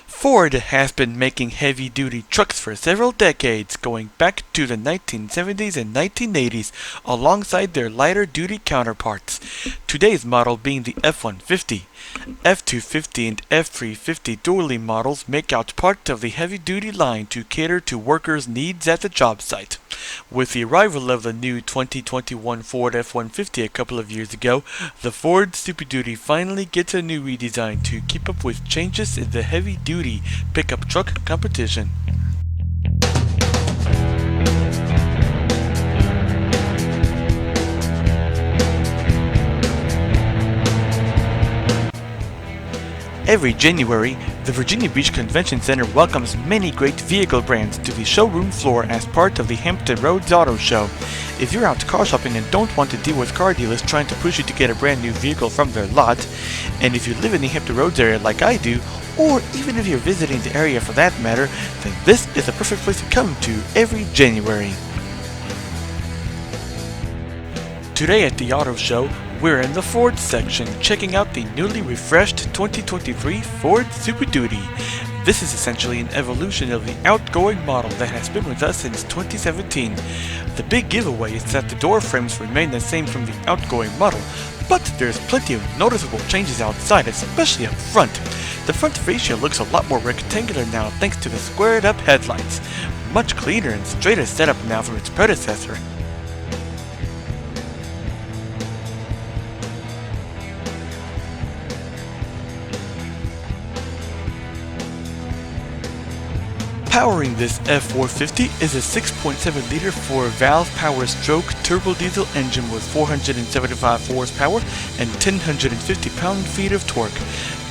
Ford has been making heavy-duty trucks for several decades, going back to the 1970s and 1980s, alongside their lighter-duty counterparts. Today's model being the F-150. F-250 and F-350 dually models make out part of the heavy-duty line to cater to workers' needs at the job site. With the arrival of the new 2021 Ford F-150 a couple of years ago, the Ford Super Duty finally gets a new redesign to keep up with changes in the heavy-duty pickup truck competition. Every January, the Virginia Beach Convention Center welcomes many great vehicle brands to the showroom floor as part of the Hampton Roads Auto Show. If you're out car shopping and don't want to deal with car dealers trying to push you to get a brand new vehicle from their lot, and if you live in the Hampton Roads area like I do, or even if you're visiting the area for that matter, then this is the perfect place to come to every January. Today at the auto show, we're in the Ford section checking out the newly refreshed 2023 Ford Super Duty. This is essentially an evolution of the outgoing model that has been with us since 2017. The big giveaway is that the door frames remain the same from the outgoing model, but there's plenty of noticeable changes outside, especially up front. The front fascia looks a lot more rectangular now thanks to the squared up headlights. Much cleaner and straighter setup now from its predecessor. Powering this F450 is a 6.7-liter 4-valve power-stroke turbo diesel engine with 475 horsepower and 1,050 pound-feet of torque.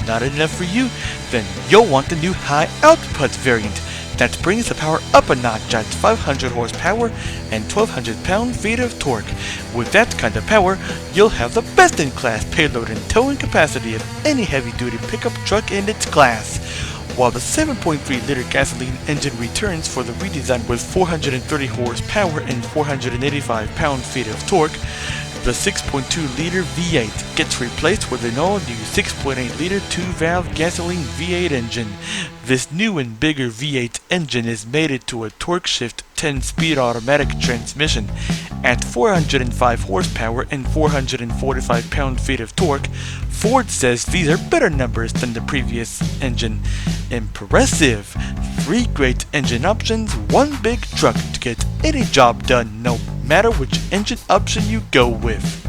Not enough for you? Then you'll want the new high output variant that brings the power up a notch at 500 horsepower and 1,200 pound-feet of torque. With that kind of power, you'll have the best-in-class payload and towing capacity of any heavy-duty pickup truck in its class. While the 7.3-liter gasoline engine returns for the redesign with 430 horsepower and 485 pound-feet of torque, the 6.2-liter V8 gets replaced with an all-new 6.8-liter 2-valve gasoline V8 engine. This new and bigger V8 engine is mated to a torque-shift 10-speed automatic transmission. At 405 horsepower and 445 pound-feet of torque, Ford says these are better numbers than the previous engine. Impressive! 3 great engine options, 1 big truck to get any job done, no matter which engine option you go with.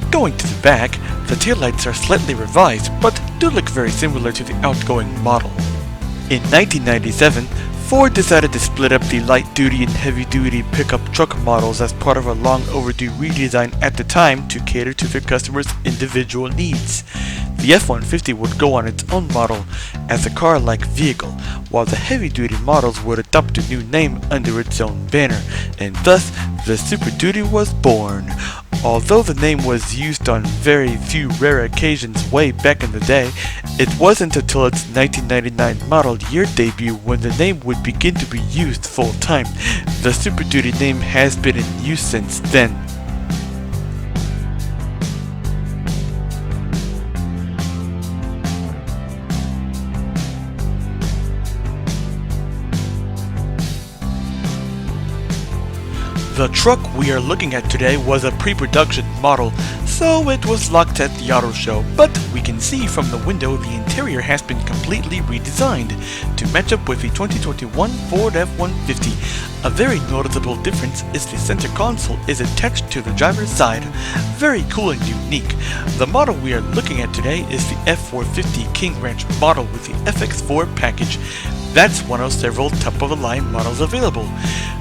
Going to the back, the taillights are slightly revised, but do look very similar to the outgoing model. In 1997, Ford decided to split up the light-duty and heavy-duty pickup truck models as part of a long-overdue redesign at the time to cater to their customers' individual needs. The F-150 would go on its own model as a car-like vehicle, while the heavy-duty models would adopt a new name under its own banner, and thus the Super Duty was born. Although the name was used on very few rare occasions way back in the day, it wasn't until its 1999 model year debut when the name would begin to be used full-time. The Super Duty name has been in use since then. The truck we are looking at today was a pre-production model, so it was locked at the auto show, but we can see from the window the interior has been completely redesigned to match up with the 2021 Ford F-150. A very noticeable difference is the center console is attached to the driver's side. Very cool and unique. The model we are looking at today is the F450 King Ranch model with the FX4 package. That's one of several top-of-the-line models available.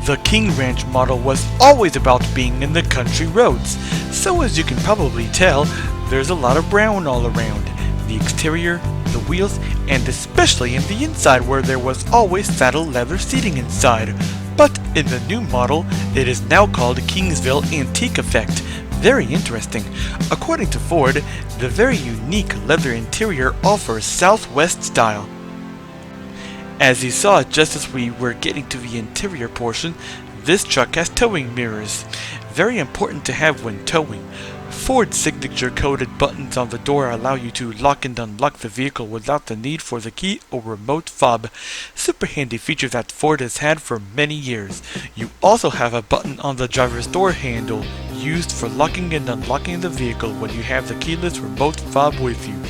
The King Ranch model was always about being in the country roads, so as you can probably tell, there's a lot of brown all around. The exterior, the wheels, and especially in the inside where there was always saddle leather seating inside. But in the new model, it is now called Kingsville Antique Effect. Very interesting. According to Ford, the very unique leather interior offers Southwest style. As you saw just as we were getting to the interior portion, this truck has towing mirrors. Very important to have when towing. Ford's signature coded buttons on the door allow you to lock and unlock the vehicle without the need for the key or remote fob. Super handy feature that Ford has had for many years. You also have a button on the driver's door handle used for locking and unlocking the vehicle when you have the keyless remote fob with you.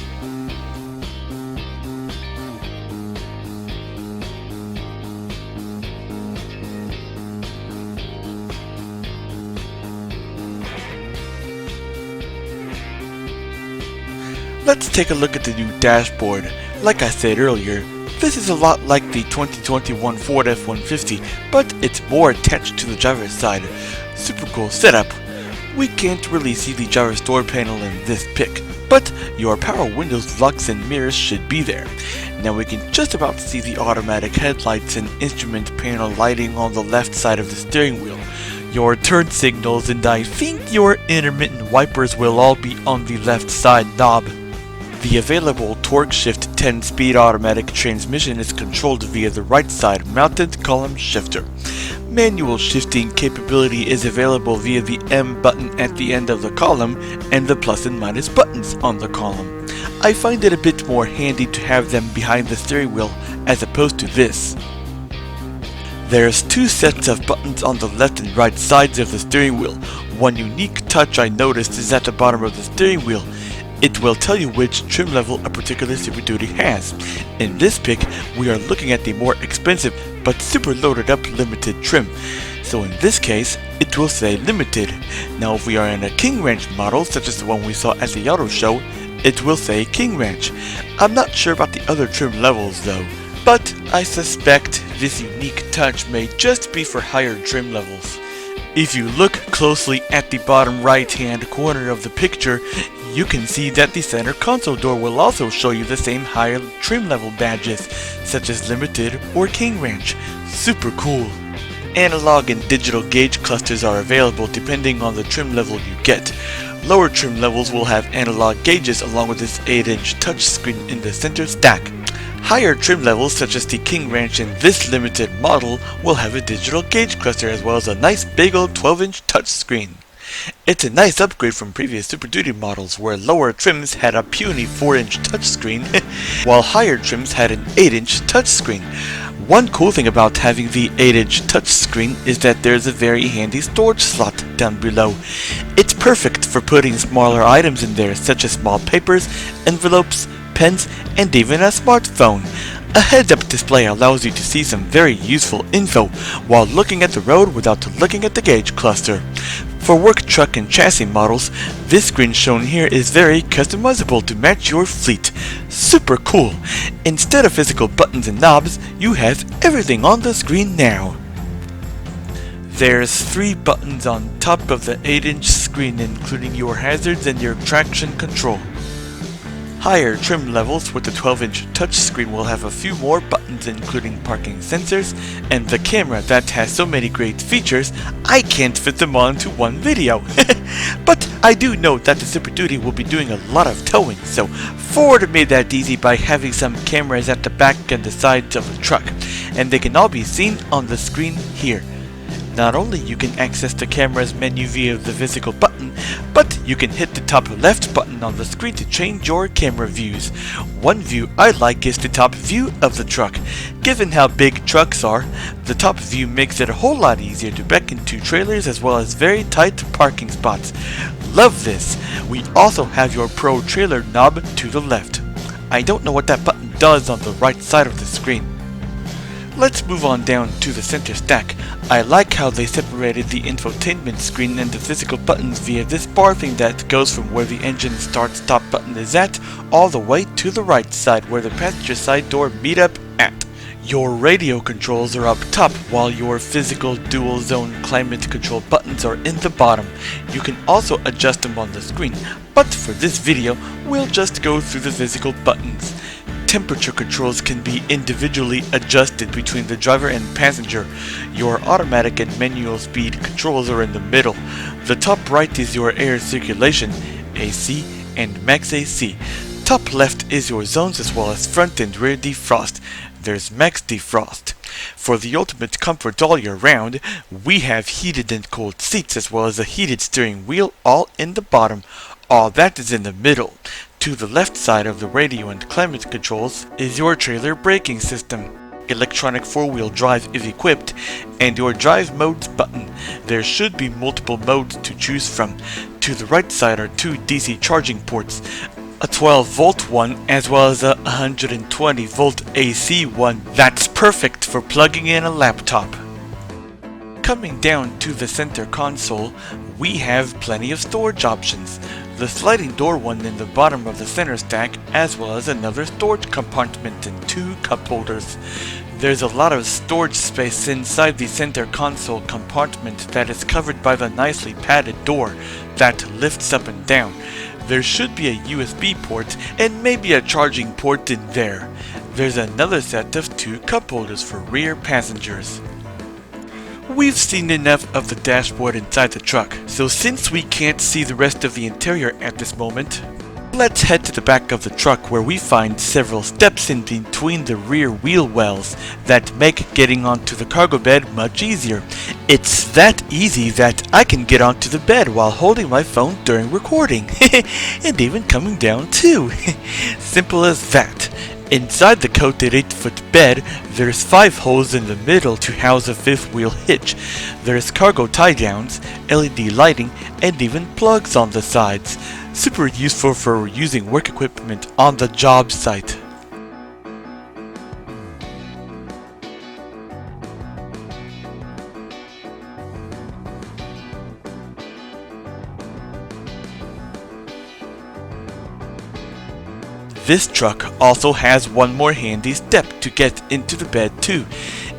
Let's take a look at the new dashboard. Like I said earlier, this is a lot like the 2021 Ford F150, but it's more attached to the driver's side. Super cool setup. We can't really see the driver's door panel in this pic, but your power windows, locks, and mirrors should be there. Now we can just about see the automatic headlights and instrument panel lighting on the left side of the steering wheel. Your turn signals and I think your intermittent wipers will all be on the left side knob. The available torque shift 10-speed automatic transmission is controlled via the right side mounted column shifter. Manual shifting capability is available via the M button at the end of the column and the plus and minus buttons on the column. I find it a bit more handy to have them behind the steering wheel as opposed to this. There's two sets of buttons on the left and right sides of the steering wheel. One unique touch I noticed is at the bottom of the steering wheel. It will tell you which trim level a particular Super Duty has. In this pic, we are looking at the more expensive but super loaded up limited trim. So in this case, it will say limited. Now if we are in a King Ranch model, such as the one we saw at the auto show, it will say King Ranch. I'm not sure about the other trim levels though, but I suspect this unique touch may just be for higher trim levels. If you look closely at the bottom right hand corner of the picture, you can see that the center console door will also show you the same higher trim level badges, such as Limited or King Ranch. Super cool. Analog and digital gauge clusters are available depending on the trim level you get. Lower trim levels will have analog gauges along with this 8-inch touchscreen in the center stack. Higher trim levels such as the King Ranch in this limited model will have a digital gauge cluster as well as a nice big old 12-inch touchscreen. It's a nice upgrade from previous Super Duty models where lower trims had a puny 4-inch touchscreen while higher trims had an 8-inch touchscreen. One cool thing about having the 8-inch touchscreen is that there's a very handy storage slot down below. It's perfect for putting smaller items in there such as small papers, envelopes, pens, and even a smartphone. A heads-up display allows you to see some very useful info while looking at the road without looking at the gauge cluster. For work truck and chassis models, this screen shown here is very customizable to match your fleet. Super cool! Instead of physical buttons and knobs, you have everything on the screen now. There's 3 buttons on top of the 8-inch screen including your hazards and your traction control. Higher trim levels with the 12-inch touchscreen will have a few more buttons including parking sensors and the camera that has so many great features I can't fit them all into one video. But I do know that the Super Duty will be doing a lot of towing, so Ford made that easy by having some cameras at the back and the sides of the truck, and they can all be seen on the screen here. Not only you can access the camera's menu via the physical button, but you can hit the top left button on the screen to change your camera views. One view I like is the top view of the truck. Given how big trucks are, the top view makes it a whole lot easier to back into trailers as well as very tight parking spots. Love this! We also have your Pro Trailer knob to the left. I don't know what that button does on the right side of the screen. Let's move on down to the center stack. I like how they separated the infotainment screen and the physical buttons via this bar thing that goes from where the engine start-stop button is at all the way to the right side where the passenger side door meet up at. Your radio controls are up top while your physical dual zone climate control buttons are in the bottom. You can also adjust them on the screen, but for this video, we'll just go through the physical buttons. Temperature controls can be individually adjusted between the driver and passenger. Your automatic and manual speed controls are in the middle. The top right is your air circulation, AC and max AC. Top left is your zones as well as front and rear defrost. There's max defrost. For the ultimate comfort all year round, we have heated and cooled seats as well as a heated steering wheel all in the bottom. All that is in the middle. To the left side of the radio and climate controls is your trailer braking system. Electronic 4-wheel drive is equipped, and your drive modes button. There should be multiple modes to choose from. To the right side are two DC charging ports, a 12-volt one as well as a 120-volt AC one. That's perfect for plugging in a laptop. Coming down to the center console, we have plenty of storage options. The sliding door one in the bottom of the center stack, as well as another storage compartment and two cup holders. There's a lot of storage space inside the center console compartment that is covered by the nicely padded door that lifts up and down. There should be a USB port and maybe a charging port in there. There's another set of two cup holders for rear passengers. We've seen enough of the dashboard inside the truck, so since we can't see the rest of the interior at this moment, let's head to the back of the truck where we find several steps in between the rear wheel wells that make getting onto the cargo bed much easier. It's that easy that I can get onto the bed while holding my phone during recording, and even coming down too. Simple as that. Inside the coated 8-foot bed, there's 5 holes in the middle to house a 5th wheel hitch. There's cargo tie-downs, LED lighting, and even plugs on the sides. Super useful for using work equipment on the job site. This truck also has one more handy step to get into the bed too.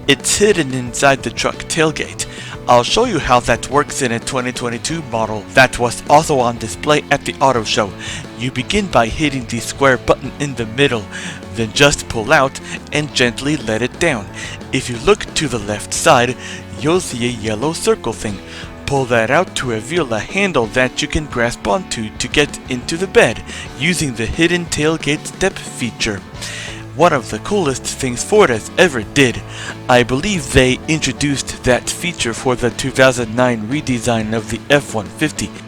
It's hidden inside the truck tailgate. I'll show you how that works in a 2022 model that was also on display at the auto show. You begin by hitting the square button in the middle, then just pull out and gently let it down. If you look to the left side, you'll see a yellow circle thing. Pull that out to reveal a handle that you can grasp onto to get into the bed using the hidden tailgate step feature. One of the coolest things Ford has ever did. I believe they introduced that feature for the 2009 redesign of the F450.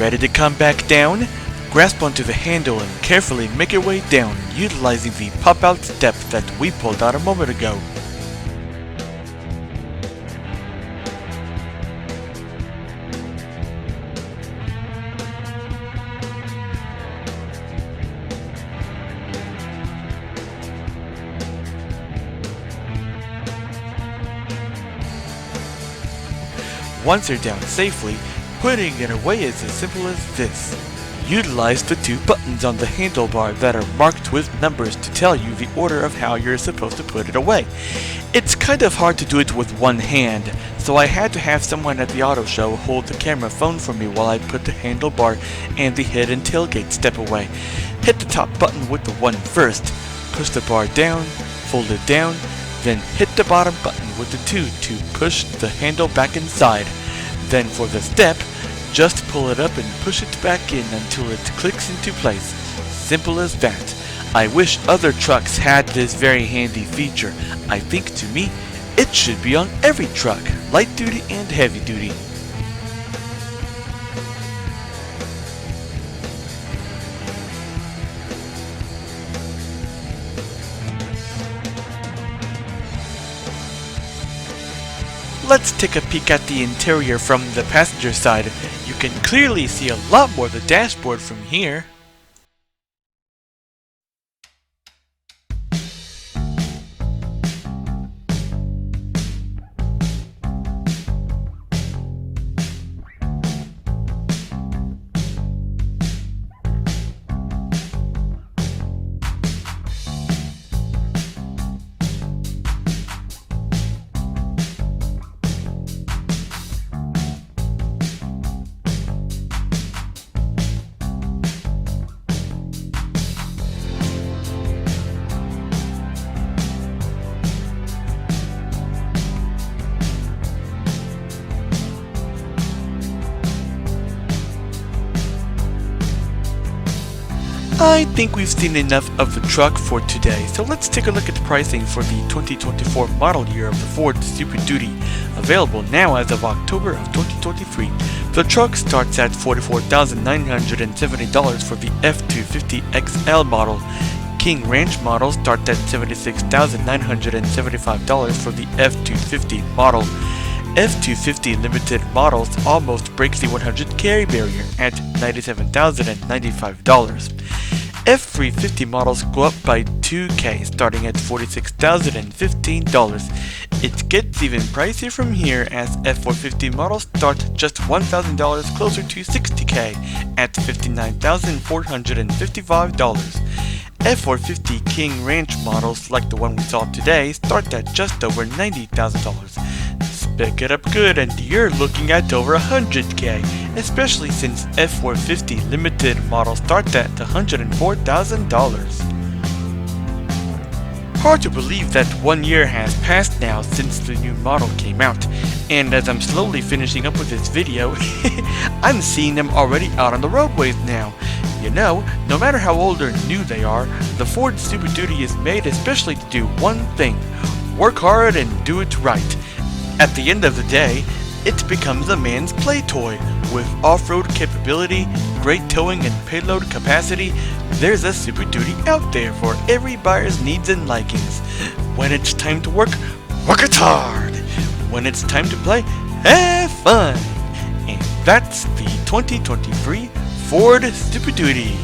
Ready to come back down? Grasp onto the handle and carefully make your way down, utilizing the pop-out step that we pulled out a moment ago. Once you're down safely, putting it away is as simple as this. Utilize the 2 buttons on the handlebar that are marked with numbers to tell you the order of how you're supposed to put it away. It's kind of hard to do it with one hand, so I had to have someone at the auto show hold the camera phone for me while I put the handlebar and the hidden tailgate step away. Hit the top button with the 1 first, push the bar down, fold it down, then hit the bottom button with the 2 to push the handle back inside. Then for the step, just pull it up and push it back in until it clicks into place. Simple as that. I wish other trucks had this very handy feature. I think to me, it should be on every truck, light duty and heavy duty. let's take a peek at the interior from the passenger side. You can clearly see a lot more of the dashboard from here. I think we've seen enough of the truck for today, so let's take a look at the pricing for the 2024 model year of the Ford Super Duty, available now as of October of 2023. The truck starts at $44,970 for the F250 XL model. King Ranch models start at $76,975 for the F250 model. F250 limited models almost breaks the 100K barrier at $97,095. F450 models go up by $2K, starting at $46,015. It gets even pricier from here as F450 models start just $1,000 closer to $60K at $59,455. F450 King Ranch models like the one we saw today start at just over $90,000. Pick it up good and you're looking at over $100K, especially since F450 limited models start at $104,000. Hard to believe that 1 year has passed now since the new model came out, and as I'm slowly finishing up with this video, I'm seeing them already out on the roadways now. You know, no matter how old or new they are, the Ford Super Duty is made especially to do one thing: work hard and do it right. At the end of the day, it becomes a man's play toy. With off-road capability, great towing and payload capacity, there's a Super Duty out there for every buyer's needs and likings. When it's time to work, work it hard. When it's time to play, have fun. And that's the 2023 Ford Super Duty.